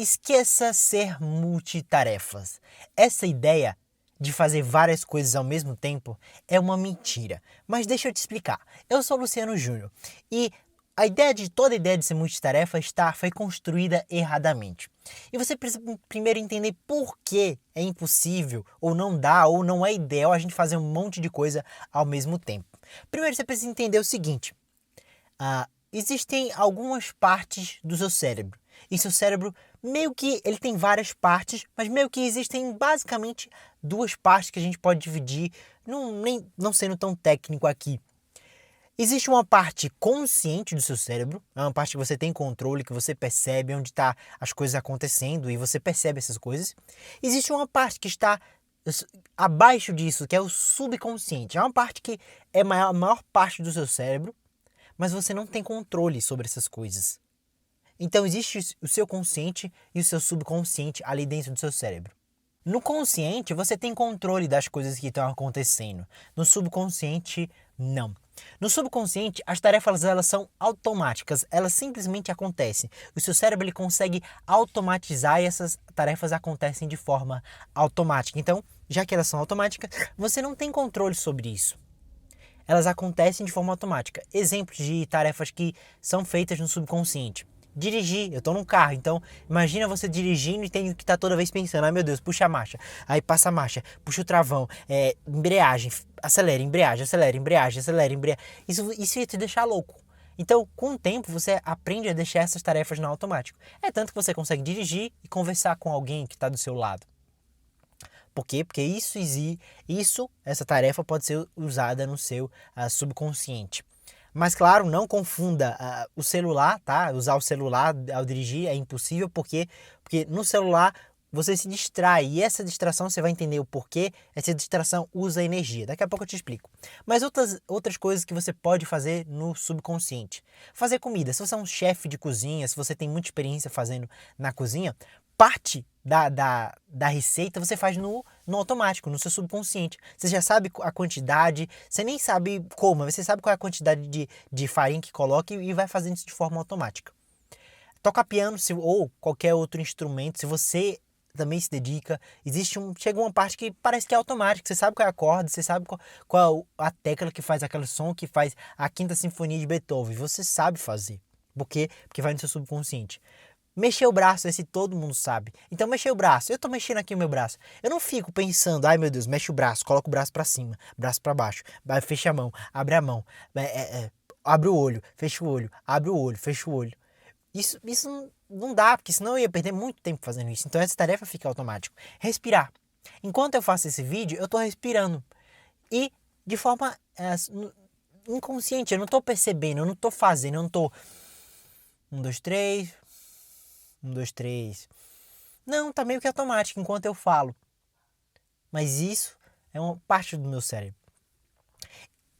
Esqueça ser multitarefas. Essa ideia de fazer várias coisas ao mesmo tempo é uma mentira. Mas deixa eu te explicar. Eu sou Luciano Júnior e toda a ideia de ser multitarefa foi construída erradamente. E você precisa primeiro entender por que é impossível, ou não dá, ou não é ideal a gente fazer um monte de coisa ao mesmo tempo. Primeiro você precisa entender o seguinte. Existem algumas partes do seu cérebro. E seu cérebro, meio que ele tem várias partes, mas meio que existem basicamente duas partes que a gente pode dividir, não sendo tão técnico aqui. Existe uma parte consciente do seu cérebro, é uma parte que você tem controle, que você percebe onde estão as coisas acontecendo e você percebe essas coisas. Existe uma parte que está abaixo disso, que é o subconsciente. É uma parte que é a maior parte do seu cérebro, mas você não tem controle sobre essas coisas. Então existe o seu consciente e o seu subconsciente ali dentro do seu cérebro. No consciente, você tem controle das coisas que estão acontecendo. No subconsciente, não. No subconsciente, as tarefas elas são automáticas, elas simplesmente acontecem. O seu cérebro ele consegue automatizar e essas tarefas acontecem de forma automática. Então, já que elas são automáticas, você não tem controle sobre isso. Elas acontecem de forma automática. Exemplos de tarefas que são feitas no subconsciente. Dirigir, eu tô num carro, então imagina você dirigindo e tem que estar toda vez pensando, ai meu Deus, puxa a marcha, aí passa a marcha, puxa o travão, embreagem, acelera, embreagem, acelera, embreagem, acelera, embreagem. Isso ia te deixar louco. Então, com o tempo, você aprende a deixar essas tarefas no automático. É tanto que você consegue dirigir e conversar com alguém que está do seu lado. Por quê? Porque essa tarefa pode ser usada no seu subconsciente. Mas claro, não confunda o celular, tá? Usar o celular ao dirigir é impossível, porque no celular você se distrai e essa distração você vai entender o porquê essa distração usa energia. Daqui a pouco eu te explico. Mas outras coisas que você pode fazer no subconsciente. Fazer comida. Se você é um chefe de cozinha, se você tem muita experiência fazendo na cozinha, parte da receita você faz no automático, no seu subconsciente. Você já sabe a quantidade, você nem sabe como, mas você sabe qual é a quantidade de farinha que coloca e vai fazendo isso de forma automática. Toca piano ou qualquer outro instrumento, se você também se dedica, chega uma parte que parece que é automático, você sabe qual é a corda, você sabe qual é a tecla que faz aquele som que faz a Quinta Sinfonia de Beethoven, você sabe fazer. Por quê? Porque vai no seu subconsciente. Mexer o braço, esse todo mundo sabe. Então mexer o braço, eu tô mexendo aqui o meu braço. Eu não fico pensando, ai meu Deus, mexe o braço, coloca o braço pra cima, braço pra baixo, fecha a mão, abre o olho, fecha o olho, abre o olho, fecha o olho. Isso não dá, porque senão eu ia perder muito tempo fazendo isso. Então essa tarefa fica automática. Respirar. Enquanto eu faço esse vídeo, eu tô respirando. E de forma inconsciente, eu não tô percebendo, eu não tô fazendo, eu não tô... 1, 2, 3... 1, 2, 3. Não, tá meio que automático enquanto eu falo. Mas isso é uma parte do meu cérebro.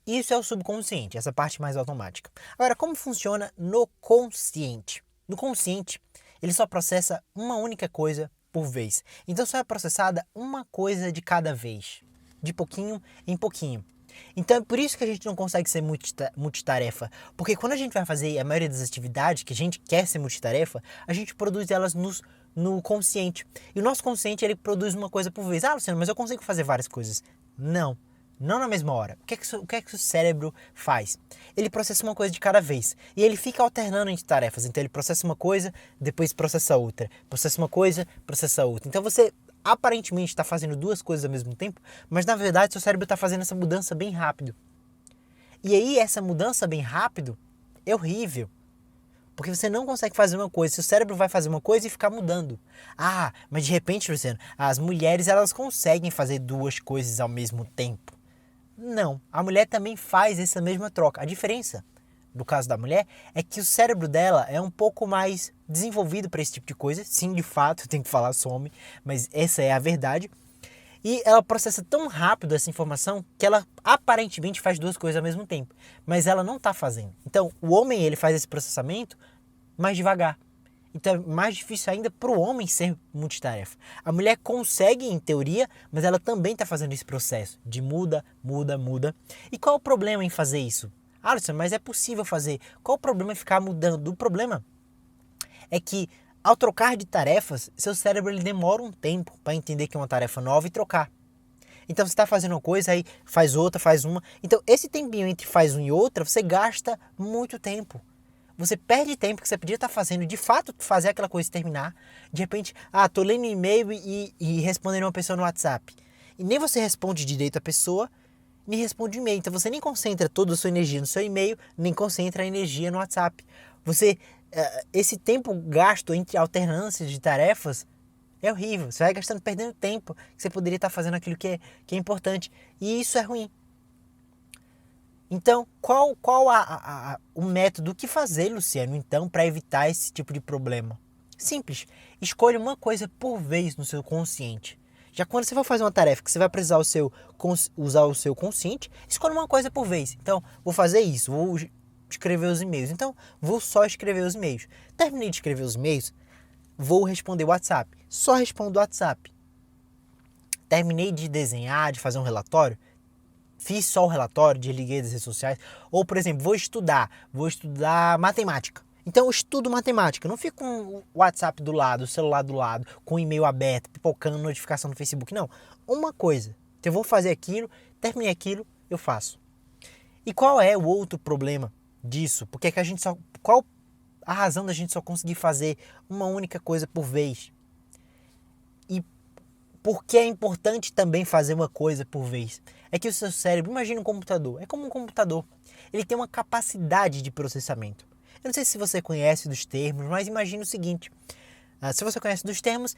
Isso é o subconsciente, essa parte mais automática. Agora, como funciona no consciente? No consciente, ele só processa uma única coisa por vez. Então só é processada uma coisa de cada vez. De pouquinho em pouquinho. Então é por isso que a gente não consegue ser multitarefa. Porque quando a gente vai fazer a maioria das atividades que a gente quer ser multitarefa, a gente produz elas no consciente. E o nosso consciente ele produz uma coisa por vez. Ah, Luciano, mas eu consigo fazer várias coisas. Não na mesma hora. O que é que o cérebro faz? Ele processa uma coisa de cada vez. E ele fica alternando entre tarefas. Então ele processa uma coisa, depois processa outra. Processa uma coisa, processa outra. Então você aparentemente está fazendo duas coisas ao mesmo tempo, mas na verdade seu cérebro está fazendo essa mudança bem rápido. E aí essa mudança bem rápido é horrível. Porque você não consegue fazer uma coisa, seu cérebro vai fazer uma coisa e ficar mudando. Ah, mas de repente, Luciano, as mulheres elas conseguem fazer duas coisas ao mesmo tempo. Não, a mulher também faz essa mesma troca. A diferença do caso da mulher é que o cérebro dela é um pouco mais desenvolvido para esse tipo de coisa. Sim, de fato, eu tenho que falar some, mas essa é a verdade. E ela processa tão rápido essa informação que ela aparentemente faz duas coisas ao mesmo tempo, mas ela não está fazendo. Então, o homem ele faz esse processamento mais devagar. Então é mais difícil ainda para o homem ser multitarefa. A mulher consegue em teoria, mas ela também está fazendo esse processo de muda. E qual é o problema em fazer isso? Alisson, mas é possível fazer. Qual o problema em ficar mudando? O problema é que Ao trocar de tarefas, seu cérebro ele demora um tempo para entender que é uma tarefa nova e trocar. Então você está fazendo uma coisa, aí faz outra, faz uma. Então esse tempinho entre faz uma e outra, você gasta muito tempo. Você perde tempo que você podia estar fazendo, de fato, fazer aquela coisa e terminar. De repente, tô lendo um e-mail e respondendo uma pessoa no WhatsApp. E nem você responde direito a pessoa, nem responde o e-mail. Então você nem concentra toda a sua energia no seu e-mail, nem concentra a energia no WhatsApp. Esse tempo gasto entre alternâncias de tarefas é horrível. Você vai gastando, perdendo tempo que você poderia estar fazendo aquilo que é importante. E isso é ruim. Então, qual o método, o que fazer, Luciano, então, para evitar esse tipo de problema? Simples. Escolha uma coisa por vez no seu consciente. Já quando você for fazer uma tarefa que você vai precisar usar o seu consciente, escolha uma coisa por vez. Então, vou fazer isso, vou escrever os e-mails. Então, vou só escrever os e-mails. Terminei de escrever os e-mails, vou responder o WhatsApp. Só respondo o WhatsApp. Terminei de desenhar, de fazer um relatório, fiz só o relatório, desliguei das redes sociais. Ou, por exemplo, vou estudar matemática. Então eu estudo matemática, não fico com o WhatsApp do lado, o celular do lado, com o e-mail aberto, pipocando notificação no Facebook. Não, uma coisa, eu vou fazer aquilo, terminei aquilo, eu faço. E qual é o outro problema disso? Porque é que qual a razão da gente só conseguir fazer uma única coisa por vez? E por que é importante também fazer uma coisa por vez? É que o seu cérebro, imagina um computador, é como um computador. Ele tem uma capacidade de processamento. Eu não sei se você conhece dos termos, mas imagina o seguinte. Se você conhece dos termos,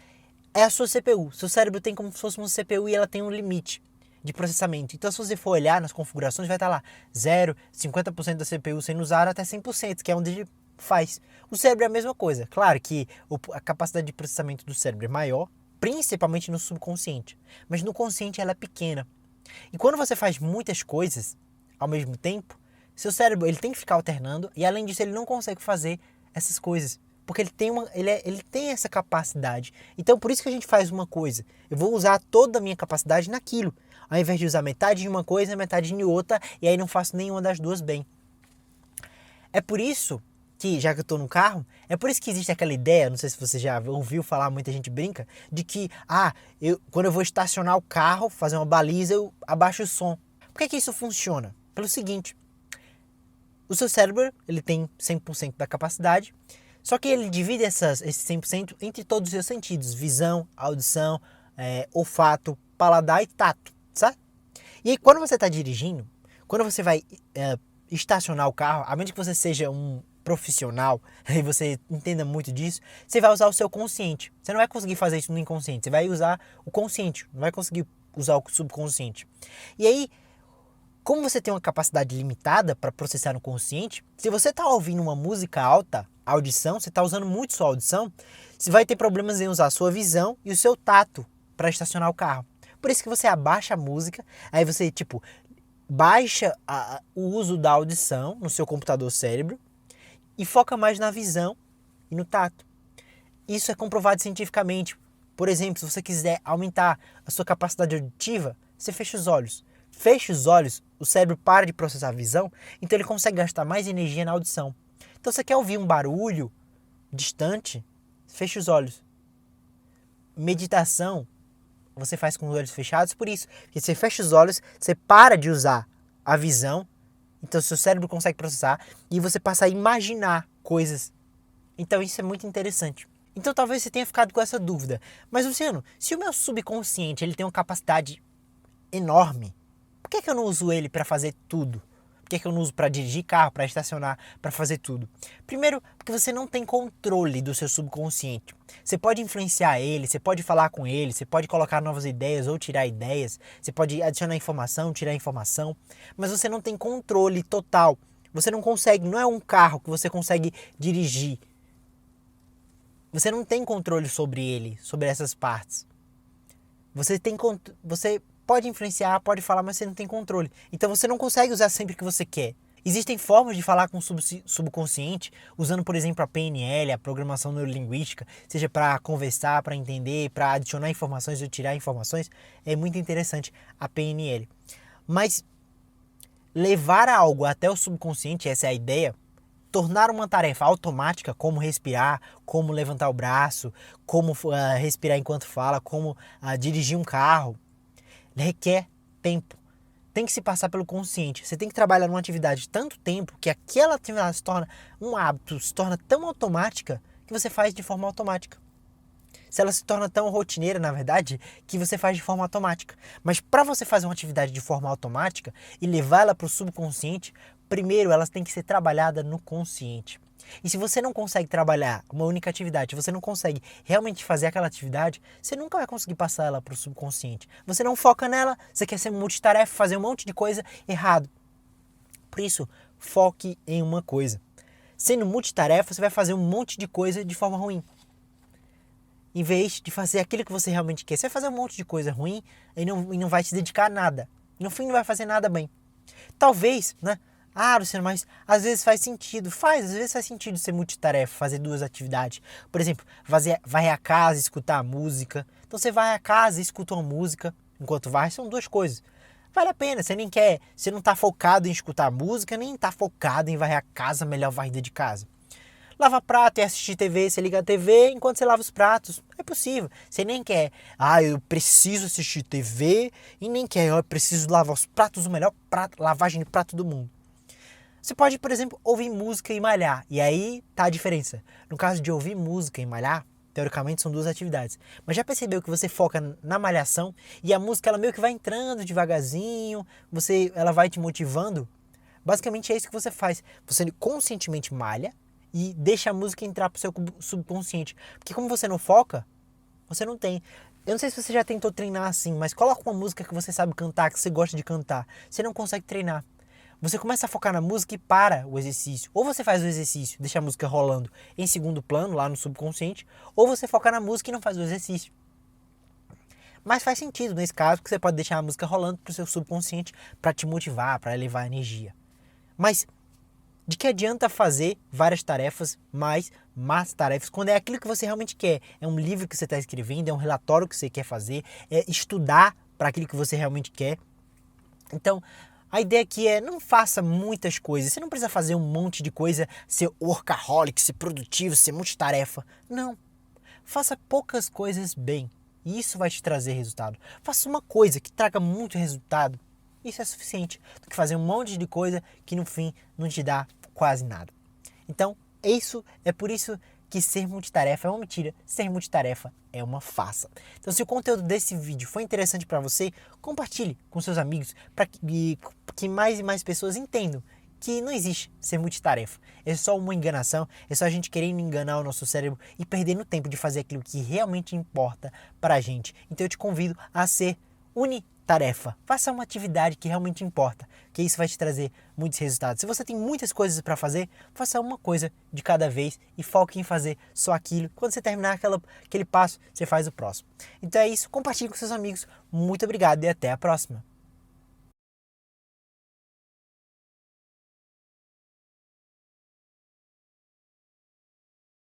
é a sua CPU. Seu cérebro tem como se fosse uma CPU e ela tem um limite de processamento. Então, se você for olhar nas configurações, vai estar lá 0, 50% da CPU sendo usada até 100%, que é onde ele faz. O cérebro é a mesma coisa. Claro que a capacidade de processamento do cérebro é maior, principalmente no subconsciente. Mas no consciente ela é pequena. E quando você faz muitas coisas ao mesmo tempo, seu cérebro ele tem que ficar alternando e além disso ele não consegue fazer essas coisas. Porque ele tem essa capacidade. Então por isso que a gente faz uma coisa. Eu vou usar toda a minha capacidade naquilo. Ao invés de usar metade de uma coisa, metade de outra, e aí não faço nenhuma das duas bem. É por isso que, já que eu estou no carro, é por isso que existe aquela ideia, não sei se você já ouviu falar, muita gente brinca, de que, quando eu vou estacionar o carro, fazer uma baliza, eu abaixo o som. Por que isso funciona? Pelo seguinte, o seu cérebro, ele tem 100% da capacidade, só que ele divide esse 100% entre todos os seus sentidos, visão, audição, olfato, paladar e tato, sabe? E aí, quando você está dirigindo, quando você vai estacionar o carro, a menos que você seja um profissional e você entenda muito disso, você vai usar o seu consciente. Você não vai conseguir fazer isso no inconsciente, você vai usar o consciente, não vai conseguir usar o subconsciente. E aí, como você tem uma capacidade limitada para processar no consciente, se você está ouvindo uma música alta, audição, você está usando muito sua audição, você vai ter problemas em usar a sua visão e o seu tato para estacionar o carro. Por isso que você abaixa a música, aí você baixa o uso da audição no seu computador cérebro e foca mais na visão e no tato. Isso é comprovado cientificamente. Por exemplo, se você quiser aumentar a sua capacidade auditiva, você fecha os olhos. Fecha os olhos, o cérebro para de processar a visão, então ele consegue gastar mais energia na audição. Então você quer ouvir um barulho distante, fecha os olhos. Meditação, você faz com os olhos fechados por isso. Porque você fecha os olhos, você para de usar a visão, então seu cérebro consegue processar e você passa a imaginar coisas. Então isso é muito interessante. Então talvez você tenha ficado com essa dúvida. Mas Luciano, se o meu subconsciente ele tem uma capacidade enorme, por que eu não uso ele para fazer tudo? Por que eu não uso para dirigir carro, para estacionar, para fazer tudo? Primeiro, porque você não tem controle do seu subconsciente. Você pode influenciar ele, você pode falar com ele, você pode colocar novas ideias ou tirar ideias, você pode adicionar informação, tirar informação, mas você não tem controle total. Você não consegue, não é um carro que você consegue dirigir. Você não tem controle sobre ele, sobre essas partes. Você pode influenciar, pode falar, mas você não tem controle. Então você não consegue usar sempre que você quer. Existem formas de falar com o subconsciente, usando, por exemplo, a PNL, a programação neurolinguística, seja para conversar, para entender, para adicionar informações ou tirar informações. É muito interessante a PNL. Mas levar algo até o subconsciente, essa é a ideia, tornar uma tarefa automática, como respirar, como levantar o braço, como respirar enquanto fala, como dirigir um carro, requer tempo. Tem que se passar pelo consciente. Você tem que trabalhar numa atividade tanto tempo que aquela atividade se torna um hábito, se torna tão automática que você faz de forma automática. Se ela se torna tão rotineira, na verdade, que você faz de forma automática. Mas para você fazer uma atividade de forma automática e levar ela para o subconsciente, primeiro elas têm que ser trabalhadas no consciente. E se você não consegue trabalhar uma única atividade, você não consegue realmente fazer aquela atividade, você nunca vai conseguir passar ela para o subconsciente. Você não foca nela, você quer ser multitarefa, fazer um monte de coisa errado. Por isso, foque em uma coisa. Sendo multitarefa, você vai fazer um monte de coisa de forma ruim. Em vez de fazer aquilo que você realmente quer, você vai fazer um monte de coisa ruim e não vai se dedicar a nada. No fim, não vai fazer nada bem. Talvez, né? Luciano, mas às vezes faz sentido. Às vezes faz sentido ser multitarefa, fazer duas atividades. Por exemplo, vai à casa, escutar a música. Então você vai à casa e escuta uma música enquanto vai, são duas coisas. Vale a pena, você não está focado em escutar a música, nem está focado em varrer a casa, melhor varrida de casa. Lava prato e assistir TV, você liga a TV enquanto você lava os pratos. É possível. Você nem quer, eu preciso assistir TV e nem quer, eu preciso lavar os pratos, o melhor lavagem de prato do mundo. Você pode, por exemplo, ouvir música e malhar. E aí tá a diferença. No caso de ouvir música e malhar, teoricamente são duas atividades. Mas já percebeu que você foca na malhação e a música ela meio que vai entrando devagarzinho, ela vai te motivando? Basicamente é isso que você faz. Você conscientemente malha e deixa a música entrar pro seu subconsciente. Porque como você não foca, você não tem. Eu não sei se você já tentou treinar assim, mas coloca uma música que você sabe cantar, que você gosta de cantar. Você não consegue treinar. Você começa a focar na música e para o exercício. Ou você faz o exercício, deixa a música rolando em segundo plano, lá no subconsciente, ou você foca na música e não faz o exercício. Mas faz sentido nesse caso, que você pode deixar a música rolando pro seu subconsciente para te motivar, para elevar a energia. Mas de que adianta fazer várias tarefas, mais tarefas, quando é aquilo que você realmente quer? É um livro que você está escrevendo, é um relatório que você quer fazer, é estudar para aquilo que você realmente quer. Então, a ideia aqui é não faça muitas coisas. Você não precisa fazer um monte de coisa, ser workaholic, ser produtivo, ser multitarefa. Não. Faça poucas coisas bem. E isso vai te trazer resultado. Faça uma coisa que traga muito resultado. Isso é suficiente do que fazer um monte de coisa que no fim não te dá quase nada. Então, é por isso que ser multitarefa é uma mentira, ser multitarefa é uma farsa. Então, se o conteúdo desse vídeo foi interessante para você, compartilhe com seus amigos para que mais e mais pessoas entendam que não existe ser multitarefa. É só uma enganação, é só a gente querendo enganar o nosso cérebro e perdendo tempo de fazer aquilo que realmente importa para a gente. Então, eu te convido a ser unitarefa. Faça uma atividade que realmente importa, que isso vai te trazer muitos resultados. Se você tem muitas coisas para fazer, faça uma coisa de cada vez e foque em fazer só aquilo. Quando você terminar aquele passo, você faz o próximo. Então é isso, compartilhe com seus amigos. Muito obrigado e até a próxima.